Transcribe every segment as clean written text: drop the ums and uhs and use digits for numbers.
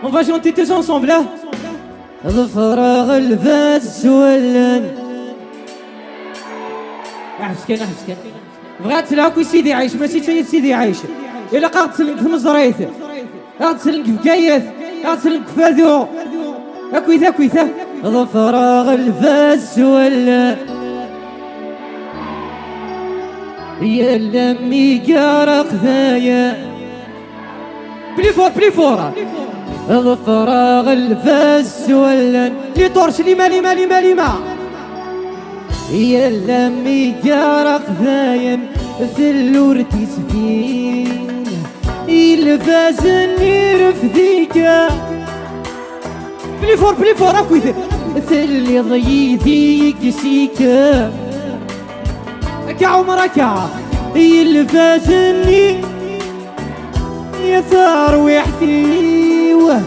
On va chanter tous ensemble, hein. الفراغ الفاس ولن احسكن بغات تلاكو سيدي عايش ماشي تايد سيدي عايش الا قاعد تسلك في مزريث قاعد تسلك في كايث قاعد تسلك في فاذو اكويث الفراغ الفاس ولن يا لمي قارق ذايا بلي فور الفراغ الفاس ولن لي طرش لي مالي ما يا لمي قارق ذاين في اللور تسفين الفاس النير في ذيكا بلي فور اكويث ثلي ضيثيك سيكا كا عمرك الفاس النير يا ثار ويحتيوه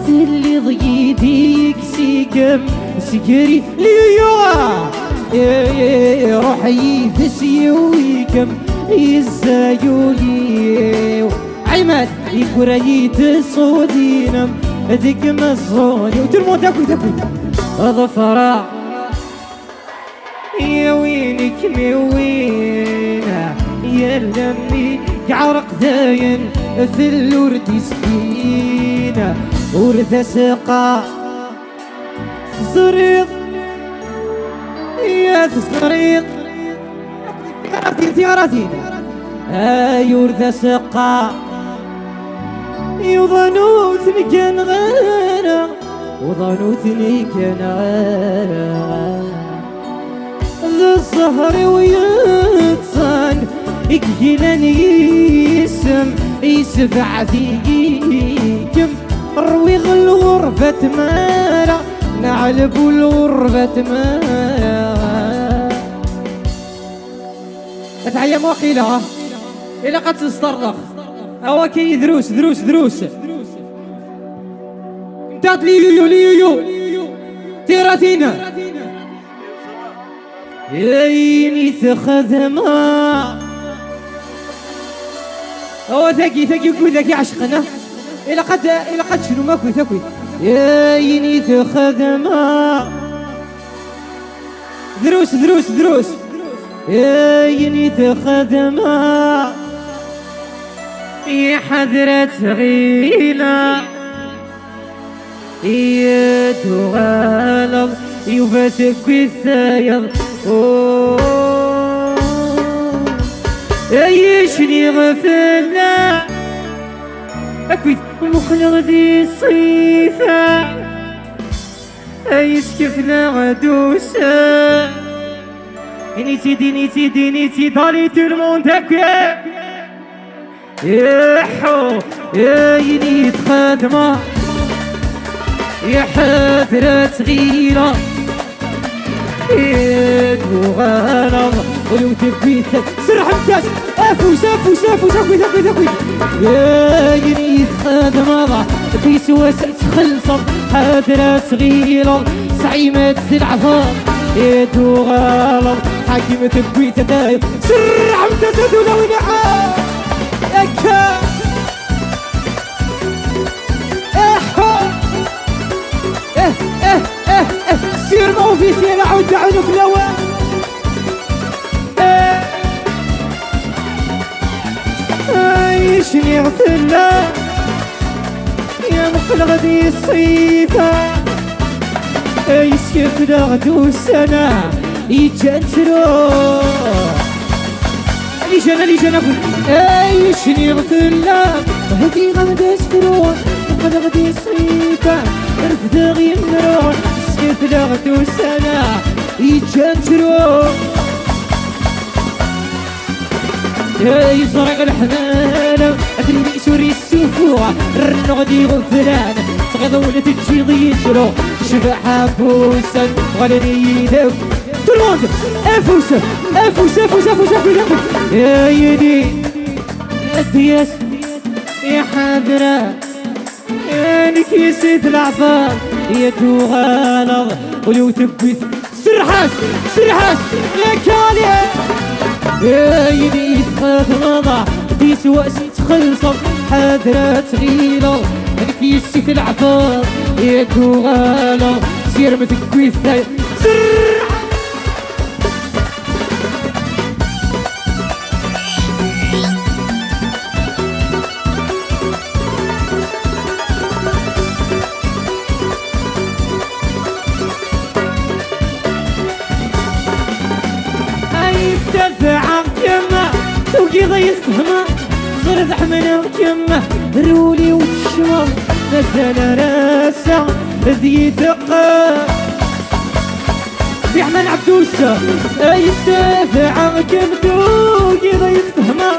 اللي ضيديك سيقم سكري ليوا روحي تسيويكم يزايولي عماد يكريت الصودينم ذيك مصوني وترمو تاكو ظفرا يا وينك موينه يا لمي عرق داين في الورد سكينة ورث سقا صريق يا تصريق تياراتين يورث سقا وظنوتني كان غيره ذا الصهر ويتصان يكيلني يسم يسفع فيكم رويغ الغربة مالا نعلب الغربة مالا اتعيا موقيلة إلا قد تسترضخ أو كي دروس انتاد ليو تيراتينا ييني تخدمها او ثقي وذاكي عشقنا الى قد شنو ماكو ثقي ييني تخدمها دروس ييني تخدمها يا حضرة غيلة يا تغالب يفتك الثايض يشني غفلنا أكويت مخلغ دي الصيفة يسكفنا غدوسة نيتي دالي تلمون تكوي يحو يني تخدمة يا حضرة غيرة وغالب ولو تبيت سرح ممتاز افوس اكوي يا يريد خدمة في سواس تخلصت حضرة صغيرة سعيمة العفاف يدو غالب حاكمة البيت داير سرح ممتاز ولا ونعا اكا سير اوفيسيال عود عنق لوا عيشني غفلة يا مخلغ دي الصيفة يسكف لغدو السنة يجنسلو ليجانا عيشني غفلة هدي غمد اسفرون مخلغ دي الصيفة رفض غيمرون يسكف لغدو السنة يجنسلو يزرق الحمالة أدري سوري السفوع الرنغدي غفلان صغيرة تجي ضيشلو شبح بوسا غالي يدف تلوند أفوس يا يدي الدياس يا حضرة يا نكيسة العفاف يا تغالظ ولو تبث سرحاس يا كالي يا يدي تخاف نضع دي سواس تخلصم حضرة غيلة هذيك يسي في العفاف ياكو غالا سير متكوي سر دفع كما توقي ضيف فهمه صرت حمنا كما رولي وتشمر نزل راسه ذي ثقة بيحمل عبدوسة يدفع كم توقي ضيف فهمه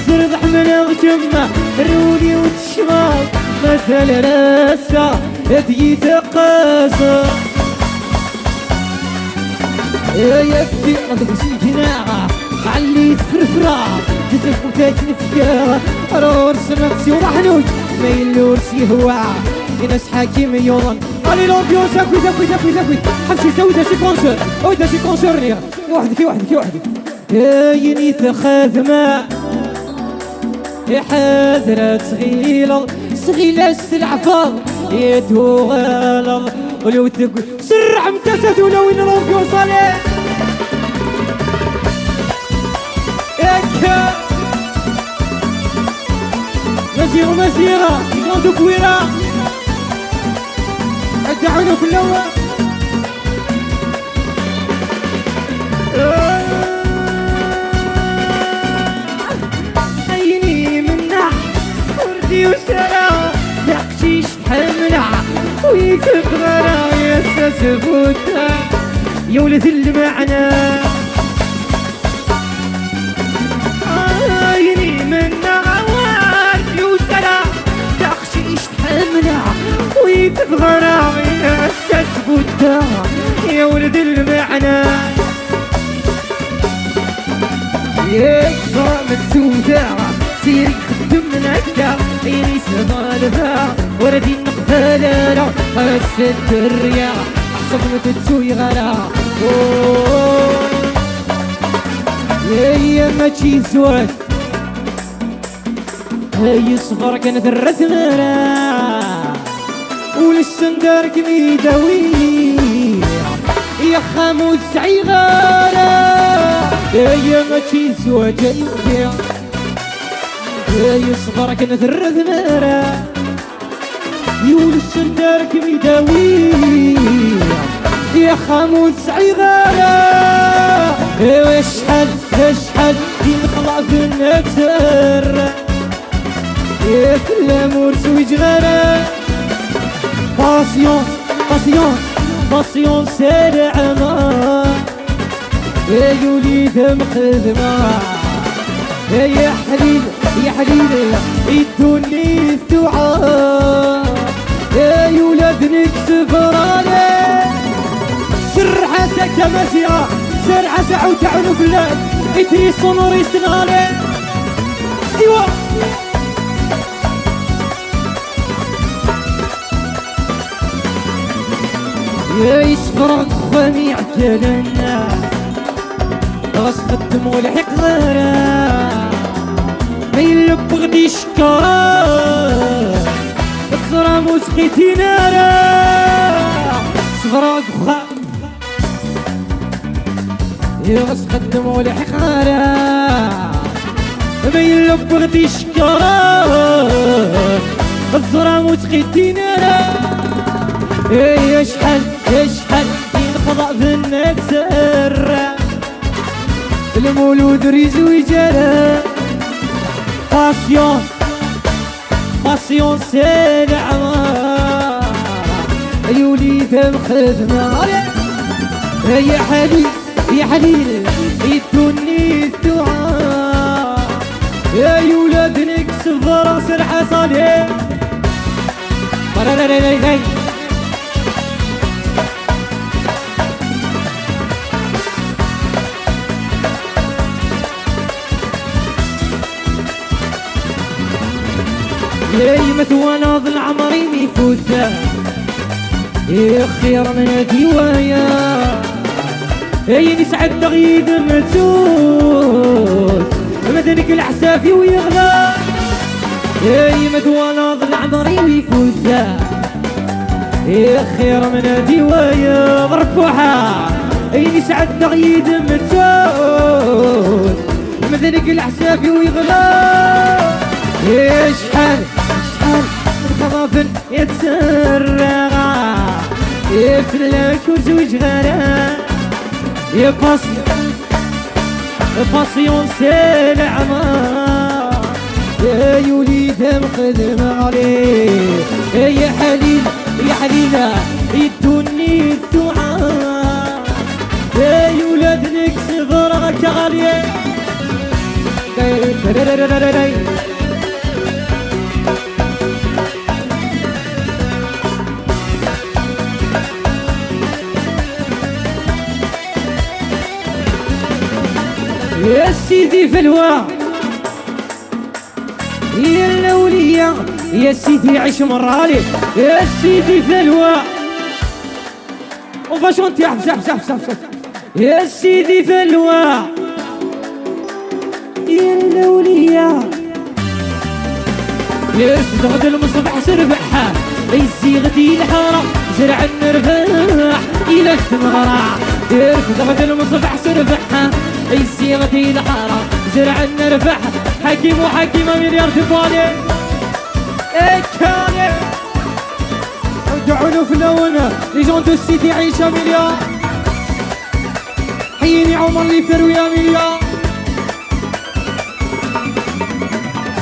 صرت حمنا كما رولي وتشمر نزل راسه ذي ثقة يكفي نضرب الجناعة علي فرفرة جزك وتاج نفكا رور سمكسي ورحنوج ما يلورسي هو يناس حاكم يوضن علي لوبيوس اكوي زاكوي زاكوي زاكوي حمشي سوي داشي كونسر او داشي كونسرني وحدك وحدك وحدك يني تخاذمة يا حاضرة صغيرة صغيرة السلعفة يا توغالة ولو تقول سرع متسد ولو ان لوبيوس عليه ياكا مزيغة مزيغة يقعدوا كويرة ادعونا كلها عيني منع وردي وسرى يقشيش حملع ويكبر يسس فوتا يا ولد المعنى عيني منع وردي وسرى يقشيش حملع ويكبر يسس فوتا يا ولد المعنى يكبر متسودة سيري خدم نكا عيني سبالها وردي النقفالة هسد الرياح أحسب متتسوي غلا هي ما تشي زواج هي صغر كانت الرثمرة وللسندار كميداوي يا خاموس عيغارة هي ما تشي زواج هي صغر كانت الرثمرة يول السندار كميداوي يا خاموس عيغارة اشحال اشحال ينخلع في النكسر يا كل مرس ويجغارة باسيون باسيون باسيون سارع ما يا يولي دم خدمة يا حليل يا حليل يدوني الدعاء يا يولاد نكسف راني سر حاسك مسيرة سر عسى وتعونوا بلاد ادري صنور يستغالي ايوه يا يصبر خواني عجلنا غص خدم ولحق غيره ما يلب غدي شكرا الصرا موسقيتي نارا صغرا دخا يغص خدم ولحق غيره ما يلب غدي شكرا الصرا موسقيتي نارا يشحل يشحل ينخضع في النكسر المولود ريزو يجرى باسيون باسيون سلعة يولي ذم خدمة يا حليل يا حليل يدوني الدعاء يا يولاد نكسف راس الحصالي يا وانا ظل عمري ميفوته يا خير من الديوايا يا نسعد تغيد متوت مدنك العسافي ويغلى اي مدوانا ظل عمري ويفوتها يا خير من ديوايا بركوحة اي نسعد نغيد متوت مذنق الحسابي ويغلى يا شحال الخضافن يتسرع يا فلاك وزوج غرام يا باسيون سي العمار يا وليد مخدم عليه يا حليل يا حليلة يدوني الدعاء يا ولاد نكسب فرغك غالية يا سيدي فلوى يا الأولية يا سيدي عيش مرالي يا سيدي فلوى وفاش انت حبس يا سيدي فلوى يا الأولية يا غد المصبح سربحها يزي غدي الحارة زرع النرفاح إلى الثمرة يا غد المصبح سربحها يزي غدي الحارة زرع النرفاح حكيم وحكيمة مليار تفالي كاني ودعوا له في لونه لي جون دو سيتي عيشة مليار حييني عمر لي فرويا مليار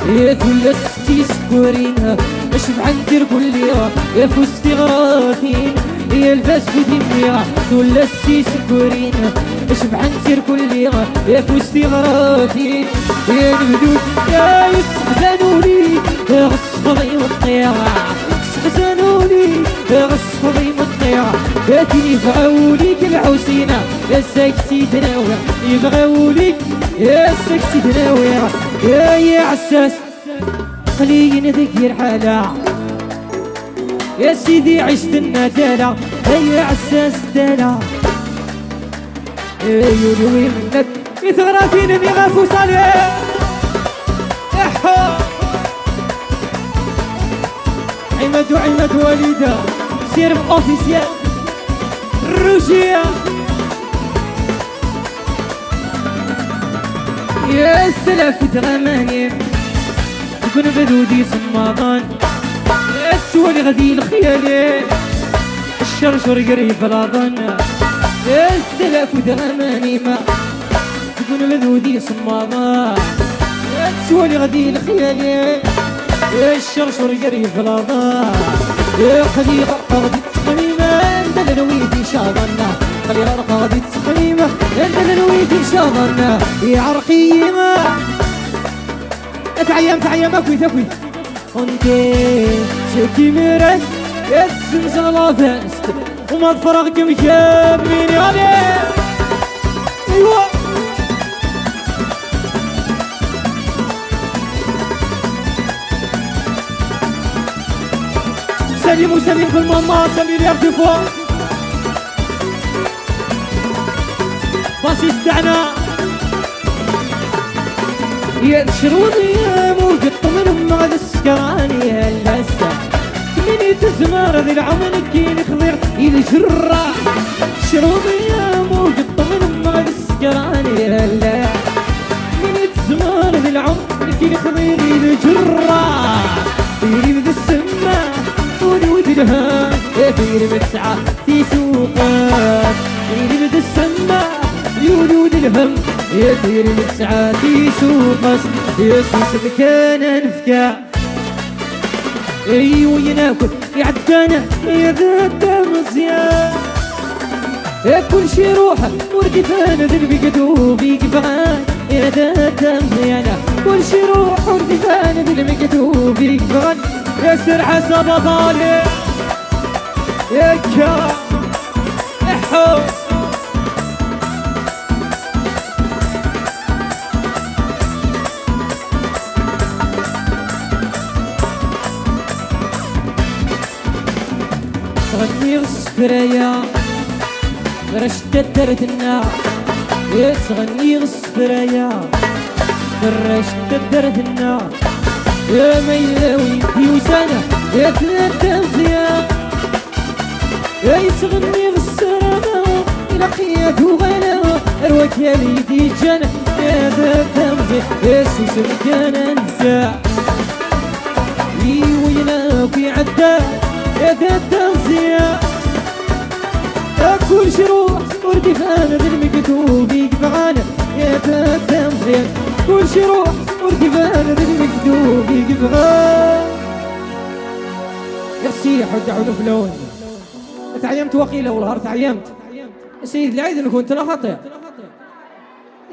يا ثلثتي سكورينا اشبع ندير كل يوم يا فستي غراثين يا الباس في دمية ثلثتي سكورينا اشبع ندير كل يوم يا فستي غراثين يا الهدود يا يستحزنوني يا غصفضي والطيارة استحزنوني يا غصفضي والطيارة ياتيني يبغاوليك العوسينة يا ساكسي تناوي يبغاوليك يا ساكسي تناوي يا عساس خليني نذكر حالة يا سيدي عشت الندالة يا عساس دالة يا يلوي منك يثغراتين يغافو صالح عماد والدة سير اوفيسيال الروجية يا السلف تغماني يكون بدودي صماضان يا السوالي غدي الخيالي الشرشر قريب الأظن يا السلف تغماني ما يكون بدودي صماضان يا السوالي غدي الخيالي يا الشرشر قريب الأظن يا خليقة غدي تسخنيمة انت لنويدي شاضنا خليقة غدي تسخنيمة انت لنويدي شاضنا يا عرقيمة تعيم اكوي انتي شكي مرس السمسة لا فاست وما تفرغك مكمين يعني ايوه سليم في الماما سمير يبدي فوق باش يستعنا يا شروطي يا موجة طمن مع السكران يا اللسة من يتزمر ذي العمل كين خضير يلجرة شروطي يا موجة طمن مع السكران يا اللسة من يتزمر ذي العمل كين خضير يلجرة يريد السماء ونود الهام يفير متسعة في سوقات يريد السماء يولود الهم يطير من ساعاتي سوقس يسوس مكان انفكا ايوه يناكل يعدانا يا ذات مزيان يا كل شي روحه وردي فانا ذنبي قدوبي قفان يا ذات مزيانة كل شي روح وردي فانا ذنبي قدوبي قفان يا سر حسب ظالم يا كا احو تغني غصفريا رشت الدرد النار تغني غصفريا رشت الدرد النار يا ميلاوي يوسانا يا ثلاثة مزيان يا يتغني بالسرامة إلى قياد وغلاوة أرواك يا ليدي جانا يا ثلاثة مزيان يا سوس مكانا نفاع ويناك يعدى يا ثلاثة مزيان كل شروح وردي فانا بالمكتوب يقبعانا يا ثلاثة مزيان كل شروح وردي فانا بالمكتوب يقبعانا يا حد عود فلون تعيمت وقيلة والهار تعيمت سيد العيد انك كنت لا خطير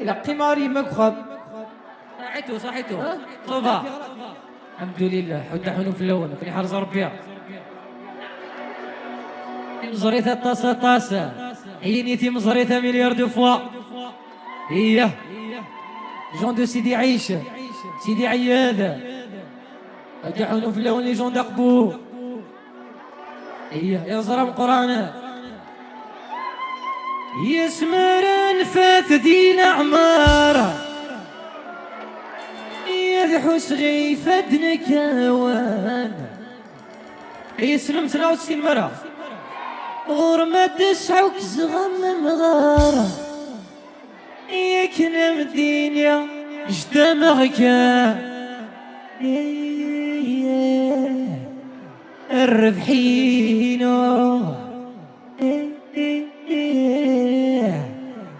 الى قماري مكخب صحيتو طوبة الحمد لله حد حنو فلون في حرز ربيع مزريثة طاسة عينيتي مزريثة مليار دو فوا هي جون دو سيدي عيشة سيدي عيادة أجحون في اللون لي جون دقبو هي يا زرم قرانا يسمرن فات دين عمارة يذحوس غيفة نكاوان يسلم 63 مرة غرمة تسعوك زغم مغارة يكنا مدينيا جدامغك الربحينو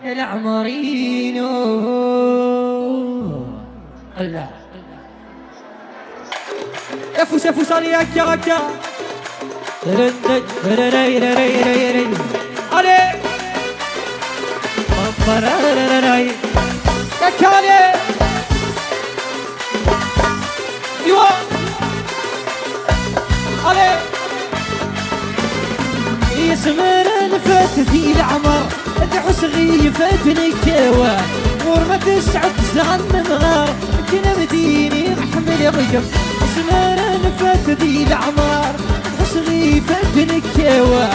العمرينو الله يفوس علي هكا علي يا كالي يوا علي يسمر الفات ذي العمر ادعس غيفة نكاوى ورمى تسعد زغن مغار كنا مديني احمل غيب يسمر الفات ذي العمر ادعس غيفة نكاوى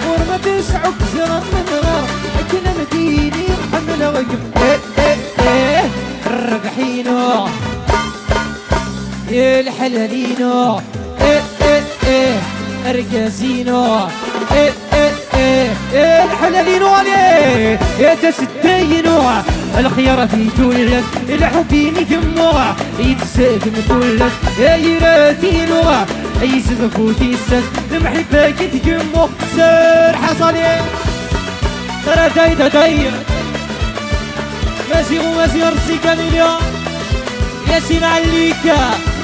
ورمى تسعد زغن مغار كنا مديني احمل غيب الربحينو الحلالينو ارقازينو الحلالينو عليه يتسدينو الخيار في تولد الحبيني جموع يتساقم تولد يراتينو يزب فوتي السد المحبة كتجمو سر حصلي ترى داي ماشي وماشي رسي كاميليون ياسين عليك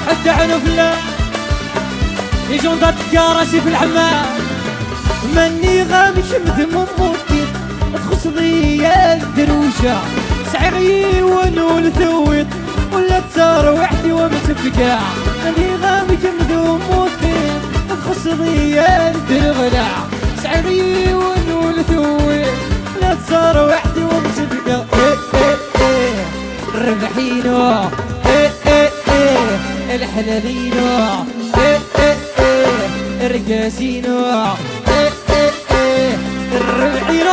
حتى عنفلا يجون ضد كراسي في الحمام مني غامش مذموم موتي تخص ضيا الدروشة سعيغي ونول ثويط ولا تصار وحدي ومتفقع مني غامش مذموم موتي تخص ضيا الدرغلع سعيغي ونول ثويط ولا تصار وحدي ومتفقع الربحينو الحلالينو الرقاسينو الربحينو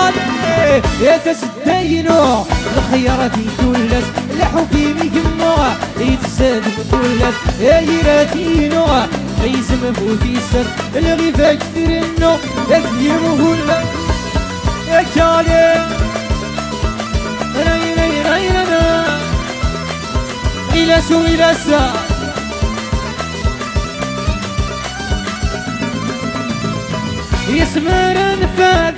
يتسدينو الخيارات يتولد الحبي مجموع يتسادم تولد يراتينو يزم فوتي السد الغيفة كثيرنو يكيمو الماء يا كالي إلى سو إلى سا يسمر نفاد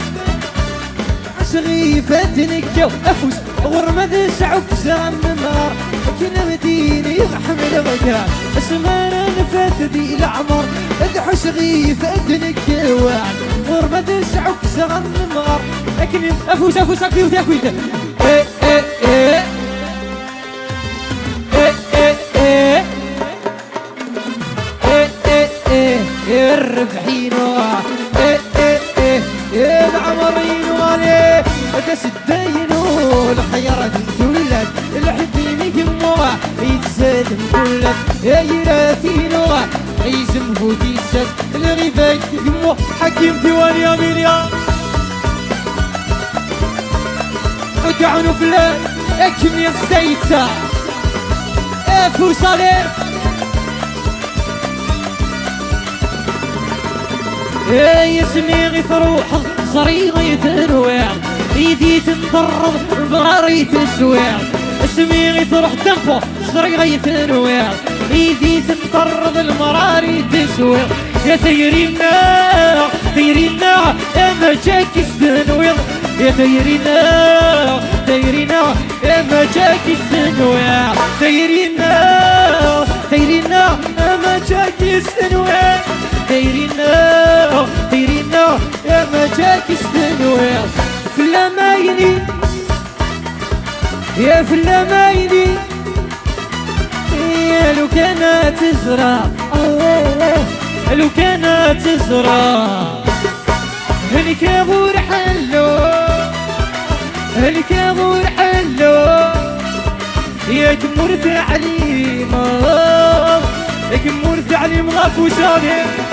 عصغيفة نكاو أفوس غرمة سعوك زام نمار كنا مديني يحمل غكا اسمر نفاد دي العمر ادحس غيفة نكاو غرمة سعوك زام نمار لكن أفوس أكوي وتاكوي الربحينو العمرينو عليه تسدينو الخيارات تولد الحبيني جموع يتسادم تولد يراتينو يزم فوتي السد الغيبة جموع حكيم ديوان يا مليار ودعونو فلان اكم يا الزيتة افوس عليه يسمي غي تروح صريغي تنويع ايدي تنطرب بغاري تسويع اسمي غي تروح تنفو صريغي تنويع ايدي تنطرب المراري تسويع يا تيرينا تيرينا اما جاكي تنويع يا تيرينا تيرينا اما جاكي تنويع تيرينا تيرينا اما جاكي تنويع تيرينا تيرينا اما جاكي تنويع فلا مايلي يا فلا مايلي يا لو كانت تزرع لو كانت تزرع الكابور حلو الكابور حلو يا كمور تعليم يا كمور تعليم غاكو شاني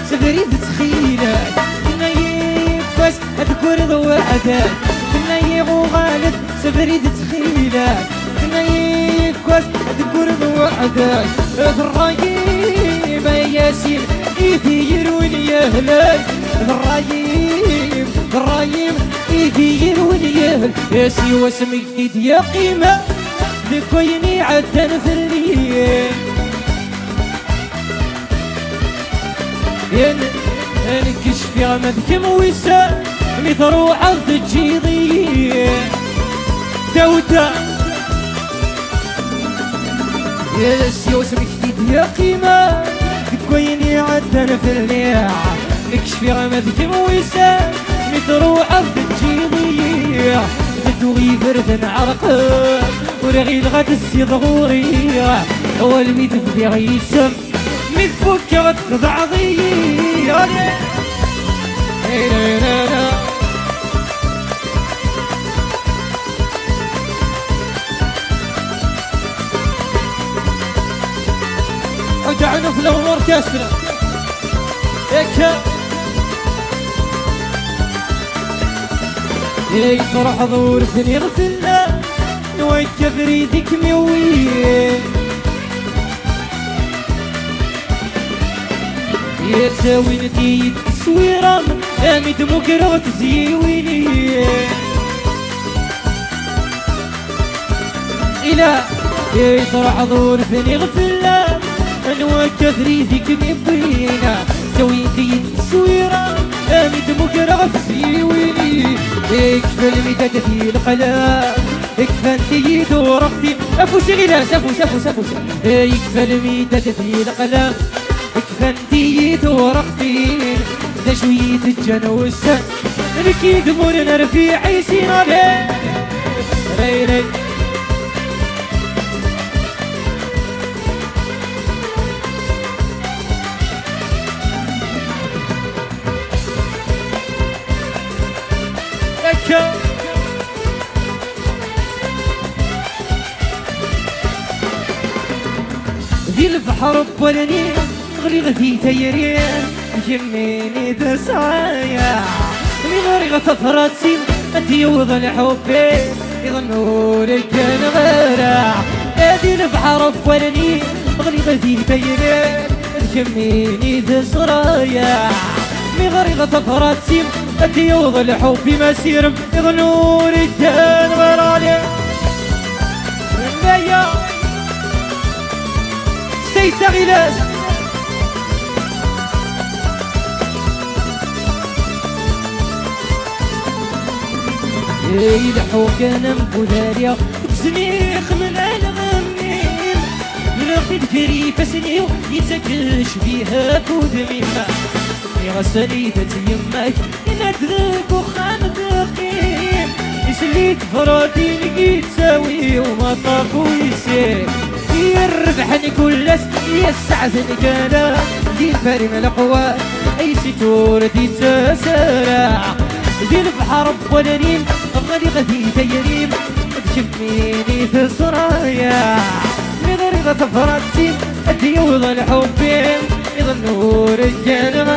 سفريد تخيلك تنيب بس اذكر ضوعتك تنيب وغالب سفريد تخيلك تنيب بس اذكر ضوعتك الرايب يا ياسين يثير وليهلك الرايب الرايب يثير وليهل ياسي واسمك جديد يا قيمة ذكويني عدن في الليل نكش في غمدك موسى مثروح عرض الجيضي توتا يا سيوس مكتيد يا قيمة تكويني عدنا في الليع نكش في غمدك موسى مثروح عرض الجيضي تدوغي فرد عرقك ورغي لغة السيضغوري هو الميت في غيسم متفكرت بعضي رجعنا في الأمور كاسرة يطرح ظهور ثني غسلنا نوجه فريدك مويه يتساوي نتيجة التصويرة امي دموكرات زيويني إلا يطرح ظهور ثاني غفلة نوكا ثريدك نبينا سوي نتيجة التصويرة امي دموكرات زيويني يكفى الميتات في القلم يكفى انتي دورختي افوسي غلاس افوس يكفى الميتات في القلم كفنتي ورقتين ذا شوية الجنوس ركيد مرنا رفيعي سينا ليه ذي البحر بولني غلي غثي تيرين جميني دسايا من غير غثفرات سين أتيوض الحبي يظنوا لك كان غيرا هذي البحر بولني غلي غثي تيرين جميني دسرايا من غير غثفرات سين أتيوض الحبي مسير يظنوا لك كان غيرا سيسا غلاس يلحوك انا مبولاريا تزنيخ من الغميم يلاقي تجري فسنيو يتسكش بيها كودميما يغسلي تيمك ينادرك وخان دقيم يسليك فراتي لقيت ساوي وما طاق ويسير يربحني كلس يسعدني كانا دي فريم القوات اي ستور دي تسارع زين بحر بولريم غريقة في تيريم تشميني في سرايا غريقة فرنسي الديوض الحبين يظل نور الجنة